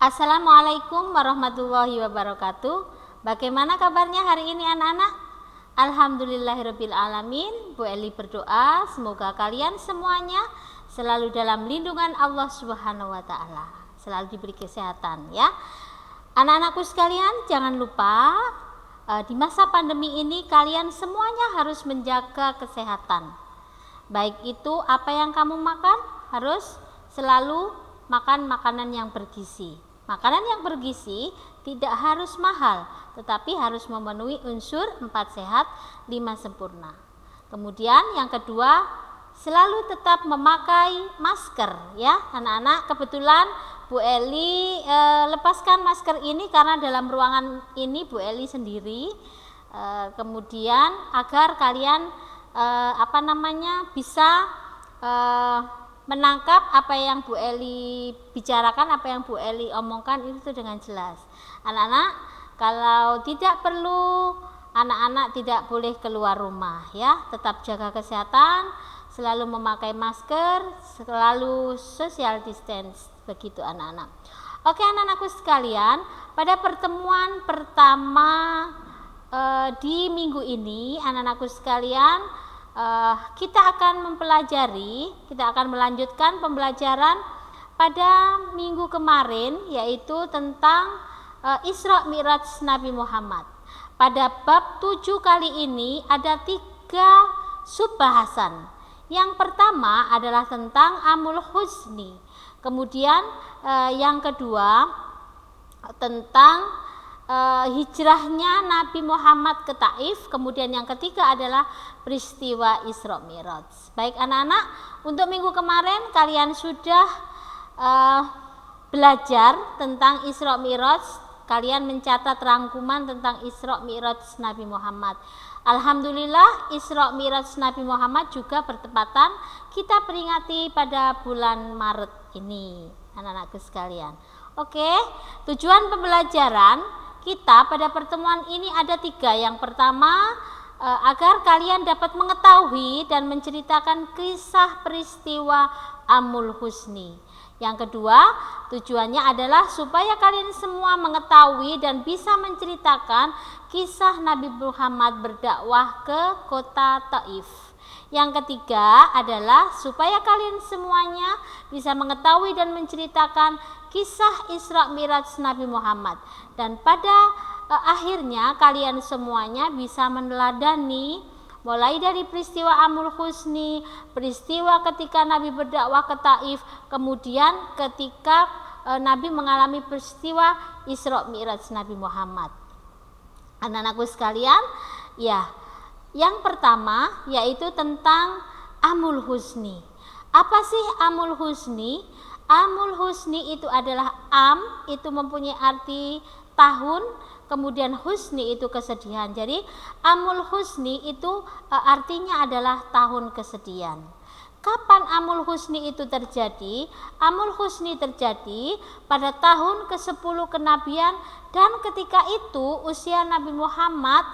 Assalamualaikum warahmatullahi wabarakatuh. Bagaimana kabarnya hari ini anak-anak? Alhamdulillahirabbil alamin. Bu Eli berdoa semoga kalian semuanya selalu dalam lindungan Allah Subhanahu wa taala, selalu diberi kesehatan ya. Anak-anakku sekalian, jangan lupa di masa pandemi ini kalian semuanya harus menjaga kesehatan. Baik itu apa yang kamu makan, harus selalu makan makanan yang bergizi. Makanan yang bergizi tidak harus mahal, tetapi harus memenuhi unsur 4 sehat, 5 sempurna. Kemudian yang kedua, selalu tetap memakai masker ya anak-anak. Kebetulan Bu Eli lepaskan masker ini karena dalam ruangan ini Bu Eli sendiri. Kemudian agar kalian bisa menangkap apa yang Bu Eli bicarakan, apa yang Bu Eli omongkan itu dengan jelas. Anak-anak, kalau tidak perlu, anak-anak tidak boleh keluar rumah ya. Tetap jaga kesehatan, selalu memakai masker, selalu social distance, begitu anak-anak. Oke anak-anakku sekalian, pada pertemuan pertama di minggu ini, anak-anakku sekalian, kita akan melanjutkan pembelajaran pada minggu kemarin, yaitu tentang Isra Mi'raj Nabi Muhammad. Pada bab 7 kali ini ada 3 subbahasan. Yang pertama adalah tentang Amul Husni. Kemudian yang kedua tentang hijrahnya Nabi Muhammad ke Taif. Kemudian yang ketiga adalah peristiwa Isra Mi'raj. Baik anak-anak, untuk minggu kemarin kalian sudah belajar tentang Isra Mi'raj. Kalian mencatat rangkuman tentang Isra Mi'raj Nabi Muhammad. Alhamdulillah, Isra Mi'raj Nabi Muhammad juga bertepatan kita peringati pada bulan Maret ini, anak-anakku sekalian. Oke, tujuan pembelajaran kita pada pertemuan ini ada 3. Yang pertama, agar kalian dapat mengetahui dan menceritakan kisah peristiwa Amul Husni. Yang kedua, tujuannya adalah supaya kalian semua mengetahui dan bisa menceritakan kisah Nabi Muhammad berdakwah ke kota Taif. Yang ketiga adalah supaya kalian semuanya bisa mengetahui dan menceritakan kisah Isra Mi'raj Nabi Muhammad. Dan pada akhirnya kalian semuanya bisa meneladani mulai dari peristiwa Amul Husni, peristiwa ketika Nabi berdakwah ke Taif, kemudian ketika Nabi mengalami peristiwa Isra Mi'raj Nabi Muhammad. Anak-anakku sekalian, ya, yang pertama yaitu tentang Amul Husni. Apa sih Amul Husni? Amul Husni itu adalah itu mempunyai arti tahun, kemudian husni itu kesedihan. Jadi Amul Husni itu artinya adalah tahun kesedihan. Kapan Amul Husni itu terjadi? Amul Husni terjadi pada tahun ke-10 kenabian, dan ketika itu usia Nabi Muhammad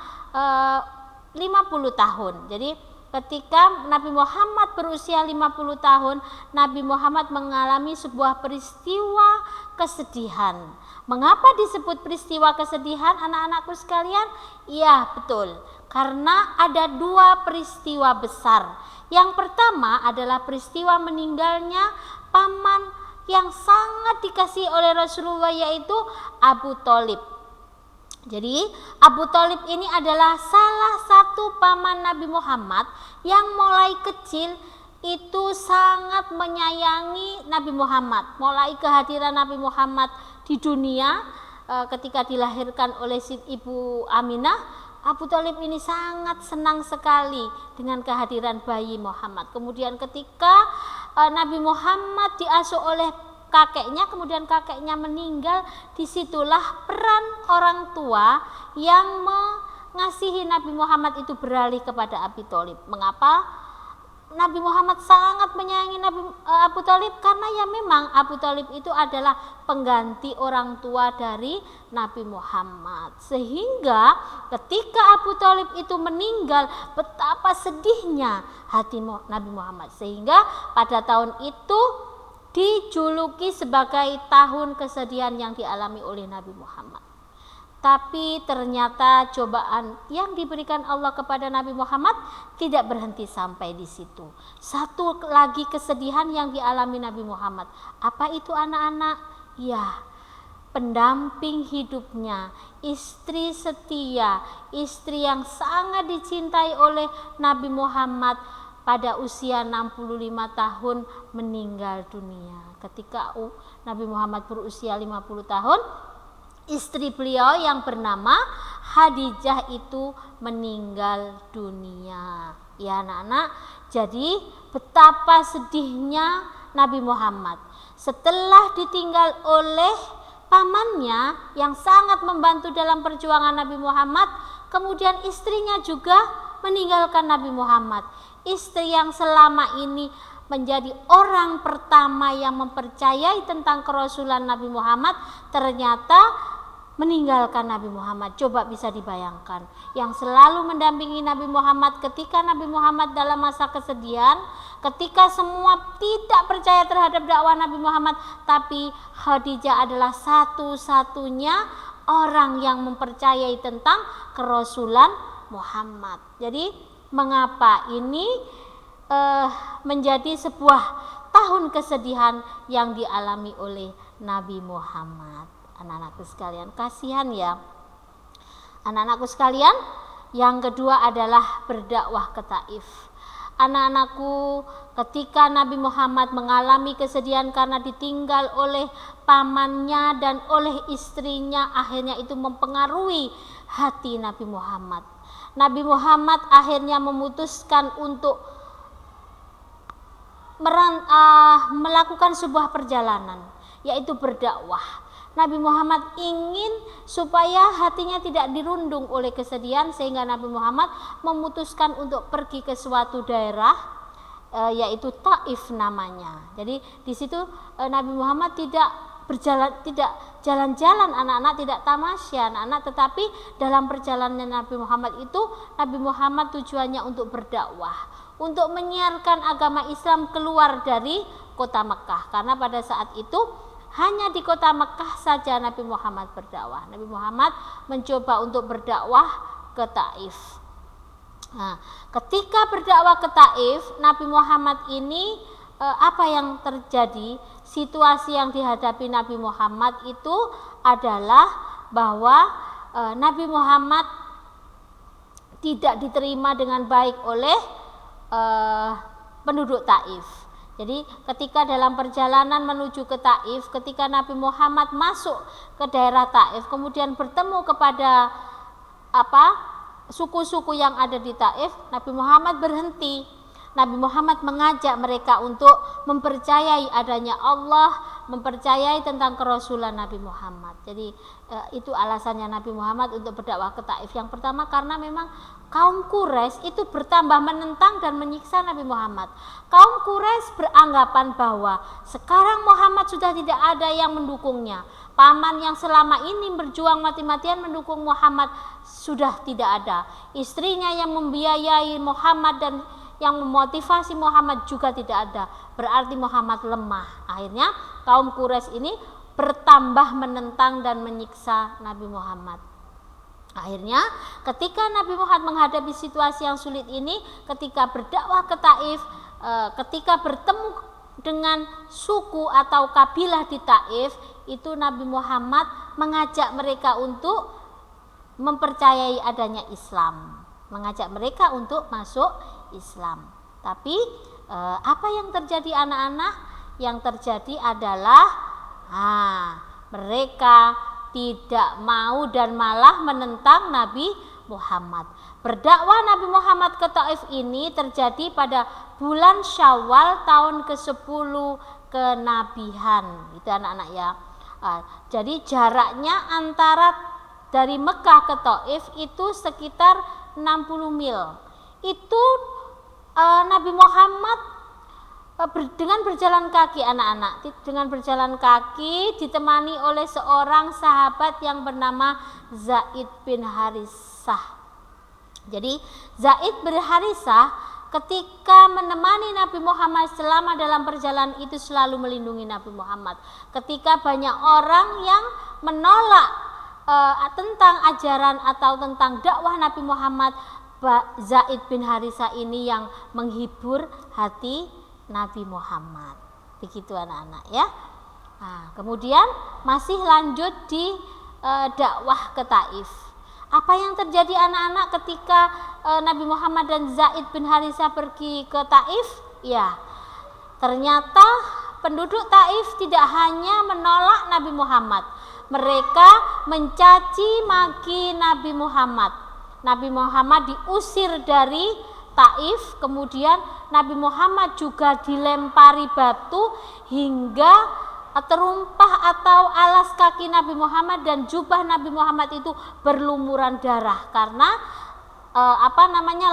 50 tahun. Jadi ketika Nabi Muhammad berusia 50 tahun, Nabi Muhammad mengalami sebuah peristiwa kesedihan. Mengapa disebut peristiwa kesedihan anak-anakku sekalian? Iya, betul. Karena ada 2 peristiwa besar. Yang pertama adalah peristiwa meninggalnya paman yang sangat dikasihi oleh Rasulullah, yaitu Abu Thalib. Jadi Abu Thalib ini adalah salah satu paman Nabi Muhammad yang mulai kecil itu sangat menyayangi Nabi Muhammad. Mulai kehadiran Nabi Muhammad di dunia ketika dilahirkan oleh Ibu Aminah, Abu Thalib ini sangat senang sekali dengan kehadiran bayi Muhammad. Kemudian ketika Nabi Muhammad diasuh oleh kakeknya, kemudian kakeknya meninggal, disitulah peran orang tua yang mengasihi Nabi Muhammad itu beralih kepada Abu Thalib. Mengapa Nabi Muhammad sangat menyayangi Abu Thalib? Karena ya memang Abu Thalib itu adalah pengganti orang tua dari Nabi Muhammad. Sehingga ketika Abu Thalib itu meninggal, betapa sedihnya hati Nabi Muhammad. Sehingga pada tahun itu dijuluki sebagai tahun kesedihan yang dialami oleh Nabi Muhammad. Tapi ternyata cobaan yang diberikan Allah kepada Nabi Muhammad tidak berhenti sampai di situ. Satu lagi kesedihan yang dialami Nabi Muhammad. Apa itu anak-anak? Ya, pendamping hidupnya, istri setia, istri yang sangat dicintai oleh Nabi Muhammad pada usia 65 tahun meninggal dunia. Ketika Nabi Muhammad berusia 50 tahun, istri beliau yang bernama Khadijah itu meninggal dunia. Ya anak-anak, jadi betapa sedihnya Nabi Muhammad setelah ditinggal oleh pamannya yang sangat membantu dalam perjuangan Nabi Muhammad, kemudian istrinya juga meninggalkan Nabi Muhammad. Istri yang selama ini menjadi orang pertama yang mempercayai tentang kerasulan Nabi Muhammad ternyata meninggalkan Nabi Muhammad. Coba bisa dibayangkan, yang selalu mendampingi Nabi Muhammad ketika Nabi Muhammad dalam masa kesedihan, ketika semua tidak percaya terhadap dakwah Nabi Muhammad, tapi Khadijah adalah satu-satunya orang yang mempercayai tentang kerasulan Muhammad. Jadi mengapa ini menjadi sebuah tahun kesedihan yang dialami oleh Nabi Muhammad? Anak-anakku sekalian, kasihan ya anak-anakku sekalian. Yang kedua adalah berdakwah ke Taif. Anak-anakku, ketika Nabi Muhammad mengalami kesedihan karena ditinggal oleh pamannya dan oleh istrinya, akhirnya itu mempengaruhi hati Nabi Muhammad. Nabi Muhammad akhirnya memutuskan untuk melakukan sebuah perjalanan, yaitu berdakwah. Nabi Muhammad ingin supaya hatinya tidak dirundung oleh kesedihan, sehingga Nabi Muhammad memutuskan untuk pergi ke suatu daerah, yaitu Taif namanya. Jadi di situ Nabi Muhammad tidak jalan-jalan anak-anak, tidak tamasya anak-anak, tetapi dalam perjalanan Nabi Muhammad itu, Nabi Muhammad tujuannya untuk berdakwah, untuk menyiarkan agama Islam keluar dari kota Mekah, karena pada saat itu hanya di kota Mekah saja Nabi Muhammad berdakwah. Nabi Muhammad mencoba untuk berdakwah ke Taif. Nah, ketika berdakwah ke Taif, Nabi Muhammad ini apa yang terjadi? Situasi yang dihadapi Nabi Muhammad itu adalah bahwa Nabi Muhammad tidak diterima dengan baik oleh penduduk Taif. Jadi ketika dalam perjalanan menuju ke Taif, ketika Nabi Muhammad masuk ke daerah Taif, kemudian bertemu kepada suku-suku yang ada di Taif, Nabi Muhammad berhenti. Nabi Muhammad mengajak mereka untuk mempercayai adanya Allah, mempercayai tentang kerasulan Nabi Muhammad. Jadi itu alasannya Nabi Muhammad untuk berdakwah ke Taif. Yang pertama karena memang kaum Quraisy itu bertambah menentang dan menyiksa Nabi Muhammad. Kaum Quraisy beranggapan bahwa sekarang Muhammad sudah tidak ada yang mendukungnya. Paman yang selama ini berjuang mati-matian mendukung Muhammad sudah tidak ada. Istrinya yang membiayai Muhammad dan yang memotivasi Muhammad juga tidak ada. Berarti Muhammad lemah. Akhirnya kaum Quraisy ini bertambah menentang dan menyiksa Nabi Muhammad. Akhirnya ketika Nabi Muhammad menghadapi situasi yang sulit ini, ketika berdakwah ke Taif, ketika bertemu dengan suku atau kabilah di Taif, itu Nabi Muhammad mengajak mereka untuk mempercayai adanya Islam, mengajak mereka untuk masuk Islam. Tapi apa yang terjadi anak-anak? Yang terjadi adalah mereka tidak mau dan malah menentang Nabi Muhammad. Berdakwah Nabi Muhammad ke Taif ini terjadi pada bulan Syawal tahun ke-10 kenabian. Itu anak-anak ya. Jadi jaraknya antara dari Mekah ke Taif itu sekitar 60 mil. Itu Nabi Muhammad dengan berjalan kaki anak-anak, dengan berjalan kaki ditemani oleh seorang sahabat yang bernama Zaid bin Harisah. Jadi Zaid bin Harisah ketika menemani Nabi Muhammad selama dalam perjalanan itu selalu melindungi Nabi Muhammad. Ketika banyak orang yang menolak tentang ajaran atau tentang dakwah Nabi Muhammad, Zaid bin Harisah ini yang menghibur hati Nabi Muhammad. Begitu anak-anak ya. Nah, kemudian masih lanjut di dakwah ke Taif. Apa yang terjadi anak-anak ketika Nabi Muhammad dan Zaid bin Harisah pergi ke Taif? Ya, ternyata penduduk Taif tidak hanya menolak Nabi Muhammad, mereka mencaci maki Nabi Muhammad. Nabi Muhammad diusir dari Taif, kemudian Nabi Muhammad juga dilempari batu hingga terumpah atau alas kaki Nabi Muhammad dan jubah Nabi Muhammad itu berlumuran darah karena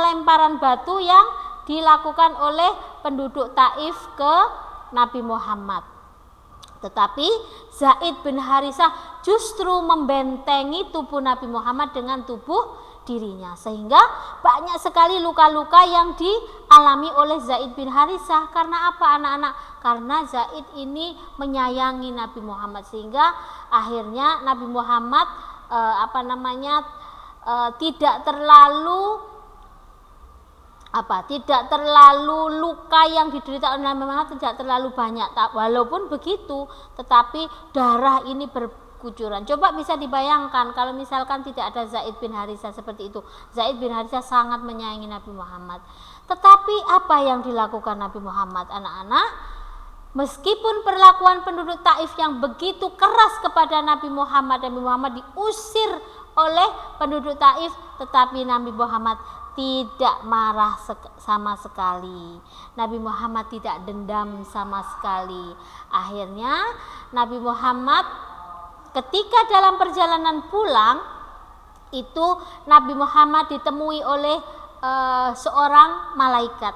lemparan batu yang dilakukan oleh penduduk Taif ke Nabi Muhammad. Tetapi Zaid bin Harisah justru membentengi tubuh Nabi Muhammad dengan tubuh dirinya, sehingga banyak sekali luka-luka yang dialami oleh Zaid bin Harisah. Karena apa anak-anak? Karena Zaid ini menyayangi Nabi Muhammad, sehingga akhirnya Nabi Muhammad tidak terlalu luka yang diderita oleh Nabi Muhammad tidak terlalu banyak. Walaupun begitu, tetapi darah ini berkucuran. Coba bisa dibayangkan kalau misalkan tidak ada Zaid bin Harisah seperti itu. Zaid bin Harisah sangat menyayangi Nabi Muhammad. Tetapi apa yang dilakukan Nabi Muhammad anak-anak? Meskipun perlakuan penduduk Taif yang begitu keras kepada Nabi Muhammad diusir oleh penduduk Taif, tetapi Nabi Muhammad tidak marah sama sekali. Nabi Muhammad tidak dendam sama sekali. Akhirnya Nabi Muhammad ketika dalam perjalanan pulang itu Nabi Muhammad ditemui oleh seorang malaikat.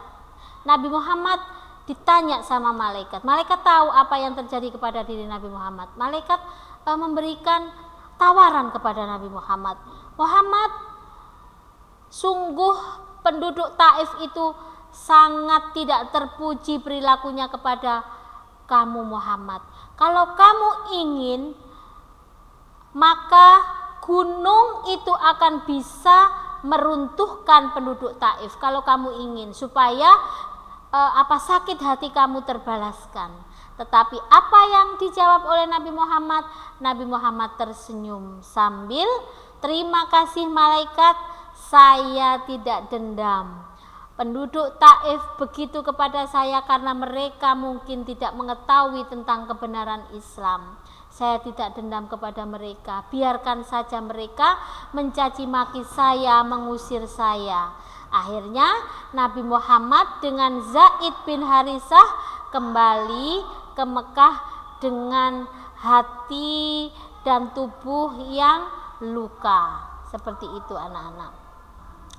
Nabi Muhammad ditanya sama malaikat. Malaikat tahu apa yang terjadi kepada diri Nabi Muhammad. Malaikat memberikan tawaran kepada Nabi Muhammad. Muhammad, sungguh penduduk Taif itu sangat tidak terpuji perilakunya kepada kamu Muhammad. Kalau kamu ingin, maka gunung itu akan bisa meruntuhkan penduduk Taif. Kalau kamu ingin, supaya sakit hati kamu terbalaskan. Tetapi apa yang dijawab oleh Nabi Muhammad? Nabi Muhammad tersenyum sambil, terima kasih malaikat, saya tidak dendam. Penduduk Taif begitu kepada saya karena mereka mungkin tidak mengetahui tentang kebenaran Islam. Saya tidak dendam kepada mereka. Biarkan saja mereka mencaci maki saya, mengusir saya. Akhirnya Nabi Muhammad dengan Zaid bin Harisah kembali ke Mekah dengan hati dan tubuh yang luka. Seperti itu anak-anak.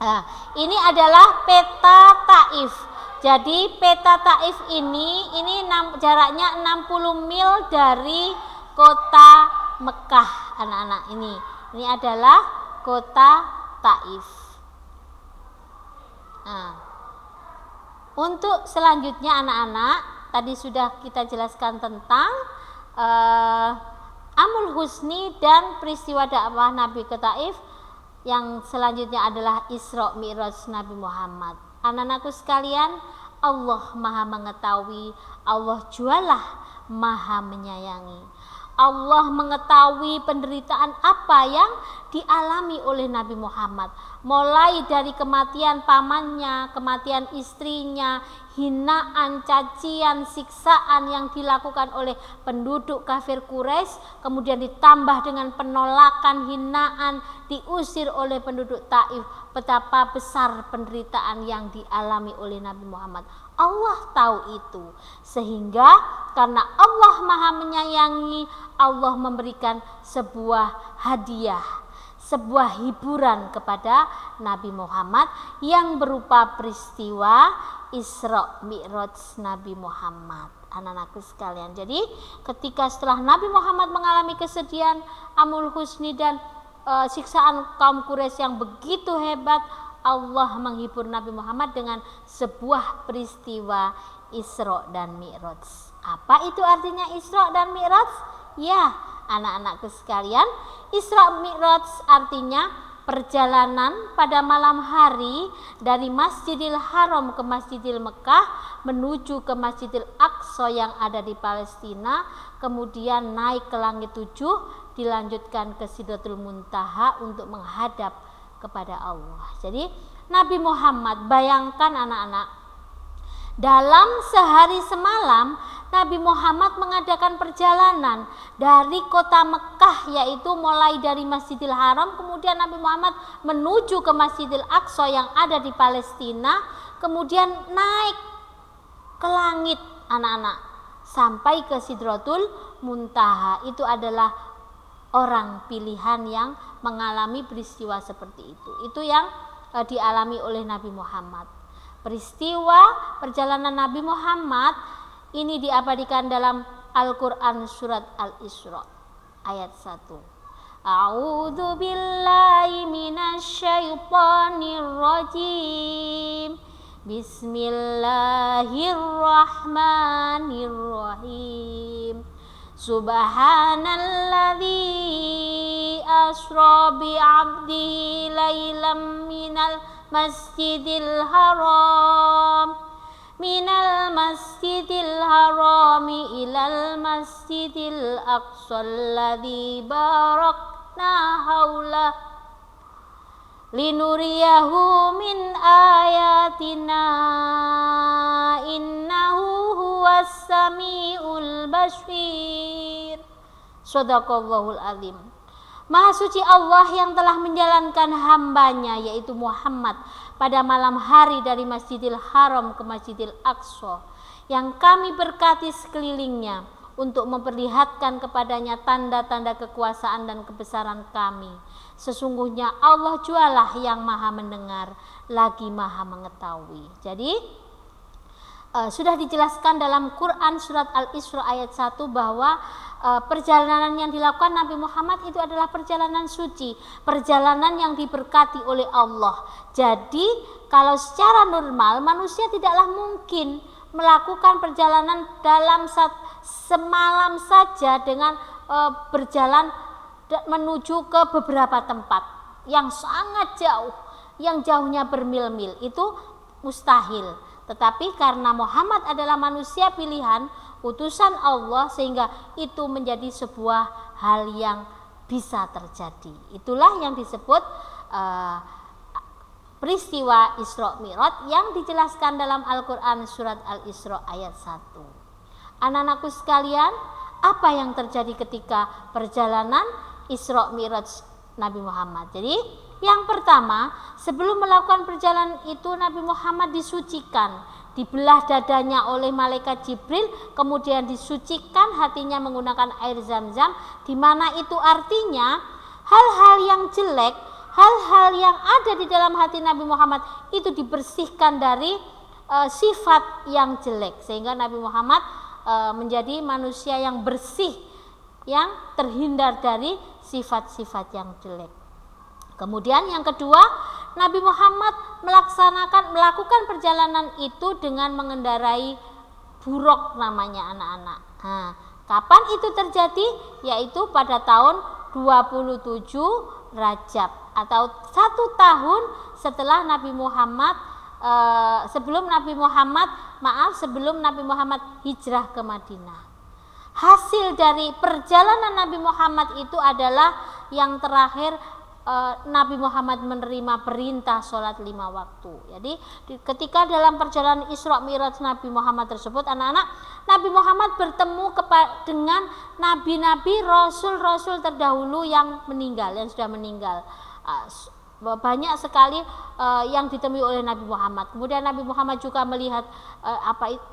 Nah, ini adalah peta Taif. Jadi peta Taif ini jaraknya 60 mil dari kota Mekah anak-anak. Ini adalah kota Taif. Nah, untuk selanjutnya anak-anak, tadi sudah kita jelaskan tentang Amul Husni dan peristiwa dakwah Nabi ke Taif. Yang selanjutnya adalah Isra Mi'raj Nabi Muhammad. Anak-anakku sekalian, Allah Maha mengetahui, Allah jualah Maha menyayangi. Allah mengetahui penderitaan apa yang dialami oleh Nabi Muhammad, mulai dari kematian pamannya, kematian istrinya, hinaan, cacian, siksaan yang dilakukan oleh penduduk kafir Quraisy, kemudian ditambah dengan penolakan, hinaan, diusir oleh penduduk Taif. Betapa besar penderitaan yang dialami oleh Nabi Muhammad. Allah tahu itu, sehingga karena Allah Maha menyayangi, Allah memberikan sebuah hadiah, sebuah hiburan kepada Nabi Muhammad yang berupa peristiwa Isra Mi'raj Nabi Muhammad. Anak-anakku sekalian, jadi ketika setelah Nabi Muhammad mengalami kesedihan, Amul Husni dan siksaan kaum Quraisy yang begitu hebat, Allah menghibur Nabi Muhammad dengan sebuah peristiwa Isra dan Mi'raj. Apa itu artinya Isra dan Mi'raj? Ya, anak-anakku sekalian, Isra Mi'raj artinya perjalanan pada malam hari dari Masjidil Haram ke Masjidil Mekah menuju ke Masjidil Aqsa yang ada di Palestina, kemudian naik ke langit 7, dilanjutkan ke Sidratul Muntaha untuk menghadap kepada Allah. Jadi Nabi Muhammad, bayangkan anak-anak, dalam sehari semalam Nabi Muhammad mengadakan perjalanan dari kota Mekah, yaitu mulai dari Masjidil Haram, kemudian Nabi Muhammad menuju ke Masjidil Aqsa yang ada di Palestina, kemudian naik ke langit anak-anak sampai ke Sidratul Muntaha. Itu adalah orang pilihan yang mengalami peristiwa seperti itu. Itu yang dialami oleh Nabi Muhammad. Peristiwa perjalanan Nabi Muhammad ini diabadikan dalam Al-Quran surat Al-Isra ayat 1. A'udzu billahi minasyaitonir rajim. Bismillahirrahmanirrahim. Subhanalladzi asra bi 'abdihi lailam minal masjidil haram ilal masjidil aqsa alladzi barakna haula linuriyahu min ayatina innahu huwas samiul basir. Shadaqallahul azim. Maha suci Allah yang telah menjalankan hambanya yaitu Muhammad pada malam hari dari Masjidil Haram ke Masjidil Aqsa yang kami berkati sekelilingnya untuk memperlihatkan kepadanya tanda-tanda kekuasaan dan kebesaran kami. Sesungguhnya Allah jualah yang maha mendengar lagi maha mengetahui. Jadi sudah dijelaskan dalam Quran surat Al-Isra ayat 1 bahwa perjalanan yang dilakukan Nabi Muhammad itu adalah perjalanan suci, perjalanan yang diberkati oleh Allah. Jadi kalau secara normal manusia tidaklah mungkin melakukan perjalanan dalam semalam saja dengan berjalan menuju ke beberapa tempat yang sangat jauh, yang jauhnya bermil-mil, itu mustahil. Tetapi karena Muhammad adalah manusia pilihan, utusan Allah, sehingga itu menjadi sebuah hal yang bisa terjadi. Itulah yang disebut peristiwa Isra Mi'raj yang dijelaskan dalam Al-Quran surat Al-Isra ayat 1. Anak-anakku sekalian, apa yang terjadi ketika perjalanan Isra Mi'raj Nabi Muhammad? Jadi yang pertama, sebelum melakukan perjalanan itu Nabi Muhammad disucikan, dibelah dadanya oleh malaikat Jibril, kemudian disucikan hatinya menggunakan air Zam-Zam, di mana itu artinya hal-hal yang jelek, hal-hal yang ada di dalam hati Nabi Muhammad itu dibersihkan dari sifat yang jelek, sehingga Nabi Muhammad menjadi manusia yang bersih, yang terhindar dari sifat-sifat yang jelek. Kemudian yang kedua, Nabi Muhammad melakukan perjalanan itu dengan mengendarai buruk namanya anak-anak. Nah, kapan itu terjadi? Yaitu pada tahun 27 Rajab atau 1 tahun setelah Nabi Muhammad sebelum Nabi Muhammad hijrah ke Madinah. Hasil dari perjalanan Nabi Muhammad itu adalah yang terakhir, Nabi Muhammad menerima perintah sholat 5 waktu. Jadi ketika dalam perjalanan Isra Mi'raj Nabi Muhammad tersebut, anak-anak, Nabi Muhammad bertemu dengan nabi-nabi, rasul-rasul terdahulu yang meninggal, yang sudah meninggal. Banyak sekali yang ditemui oleh Nabi Muhammad. Kemudian Nabi Muhammad juga melihat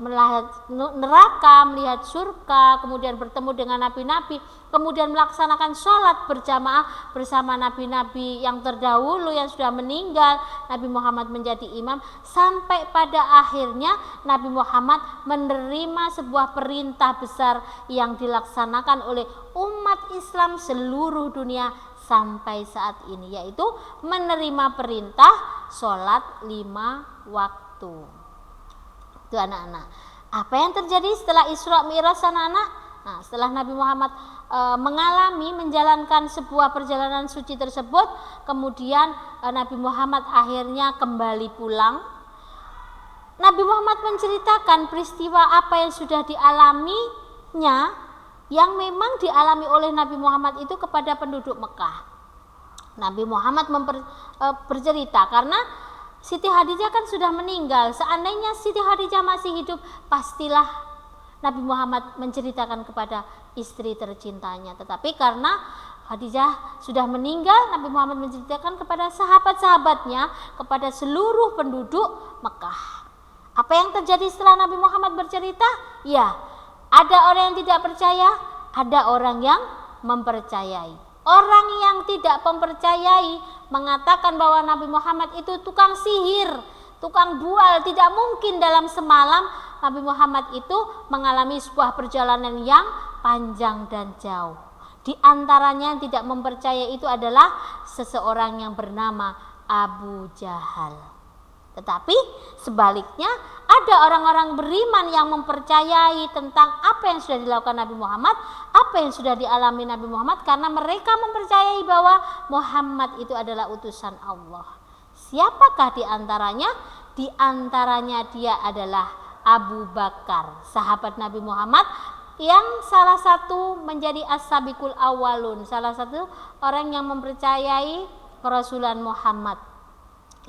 melihat neraka, melihat surga, kemudian bertemu dengan nabi-nabi, kemudian melaksanakan sholat berjamaah bersama nabi-nabi yang terdahulu yang sudah meninggal. Nabi Muhammad menjadi imam sampai pada akhirnya Nabi Muhammad menerima sebuah perintah besar yang dilaksanakan oleh umat Islam seluruh dunia sampai saat ini, yaitu menerima perintah sholat 5 waktu. Itu anak-anak. Apa yang terjadi setelah Isra Mi'raj anak-anak? Nah, setelah Nabi Muhammad mengalami menjalankan sebuah perjalanan suci tersebut, kemudian Nabi Muhammad akhirnya kembali pulang. Nabi Muhammad menceritakan peristiwa apa yang sudah dialaminya, yang memang dialami oleh Nabi Muhammad itu kepada penduduk Mekah. Nabi Muhammad bercerita karena Siti Khadijah kan sudah meninggal. Seandainya Siti Khadijah masih hidup, pastilah Nabi Muhammad menceritakan kepada istri tercintanya. Tetapi karena Khadijah sudah meninggal, Nabi Muhammad menceritakan kepada sahabat-sahabatnya, kepada seluruh penduduk Mekah. Apa yang terjadi setelah Nabi Muhammad bercerita? Ya, ada orang yang tidak percaya, ada orang yang mempercayai. Orang yang tidak mempercayai mengatakan bahwa Nabi Muhammad itu tukang sihir, tukang bual. Tidak mungkin dalam semalam Nabi Muhammad itu mengalami sebuah perjalanan yang panjang dan jauh. Di antaranya yang tidak mempercayai itu adalah seseorang yang bernama Abu Jahal. Tetapi sebaliknya ada orang-orang beriman yang mempercayai tentang apa yang sudah dilakukan Nabi Muhammad, apa yang sudah dialami Nabi Muhammad, karena mereka mempercayai bahwa Muhammad itu adalah utusan Allah. Siapakah di antaranya? Di antaranya dia adalah Abu Bakar, sahabat Nabi Muhammad yang salah satu menjadi as-sabiqul awwalun, salah satu orang yang mempercayai kerasulan Muhammad.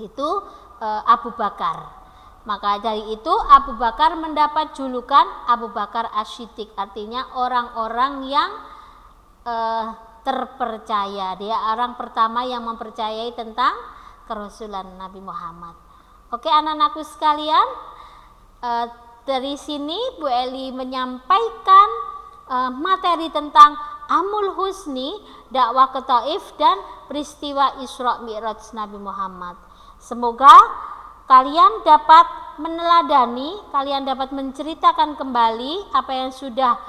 Itu Abu Bakar. Maka dari itu Abu Bakar mendapat julukan Abu Bakar Asy-Siddiq, artinya orang-orang yang terpercaya. Dia orang pertama yang mempercayai tentang kerasulan Nabi Muhammad. Oke anak-anakku sekalian, dari sini Bu Eli menyampaikan materi tentang Amul Husni, dakwah ke Taif, dan peristiwa Isra Mi'raj Nabi Muhammad. Semoga kalian dapat meneladani, kalian dapat menceritakan kembali apa yang sudah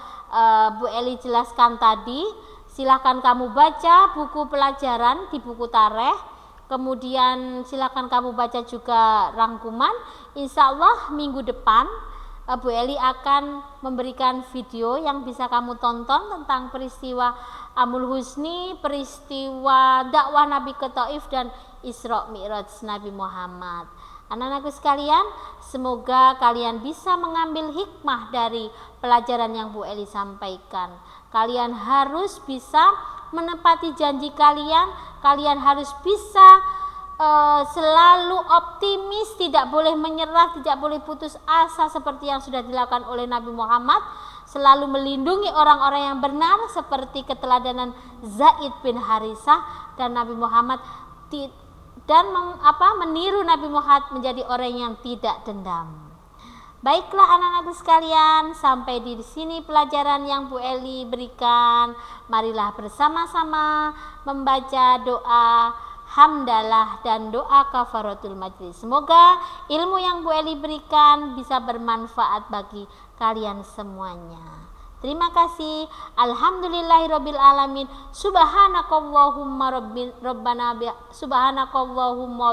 Bu Eli jelaskan tadi. Silahkan kamu baca buku pelajaran di buku tareh. Kemudian silahkan kamu baca juga rangkuman. Insya Allah minggu depan Bu Eli akan memberikan video yang bisa kamu tonton tentang peristiwa Amul Husni, peristiwa dakwah Nabi ke Taif, dan Isra Mi'raj Nabi Muhammad. Anak-anakku sekalian, semoga kalian bisa mengambil hikmah dari pelajaran yang Bu Eli sampaikan. Kalian harus bisa menepati janji kalian, kalian harus bisa selalu optimis, tidak boleh menyerah, tidak boleh putus asa seperti yang sudah dilakukan oleh Nabi Muhammad. Selalu melindungi orang-orang yang benar seperti keteladanan Zaid bin Harisah, dan Nabi Muhammad meniru Nabi Muhammad menjadi orang yang tidak dendam. Baiklah anak-anakku sekalian, sampai di sini pelajaran yang Bu Eli berikan. Marilah bersama-sama membaca doa hamdalah dan doa kafaratul majlis. Semoga ilmu yang Bu Eli berikan bisa bermanfaat bagi kalian semuanya. Terima kasih. Alhamdulillahirabbil alamin. Subhanakallahumma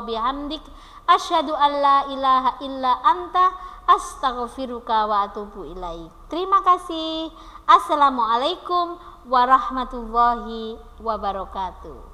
bihamdik asyhadu an la ilaha illa anta astaghfiruka wa atubu ilaik. Terima kasih. Assalamualaikum warahmatullahi wabarakatuh.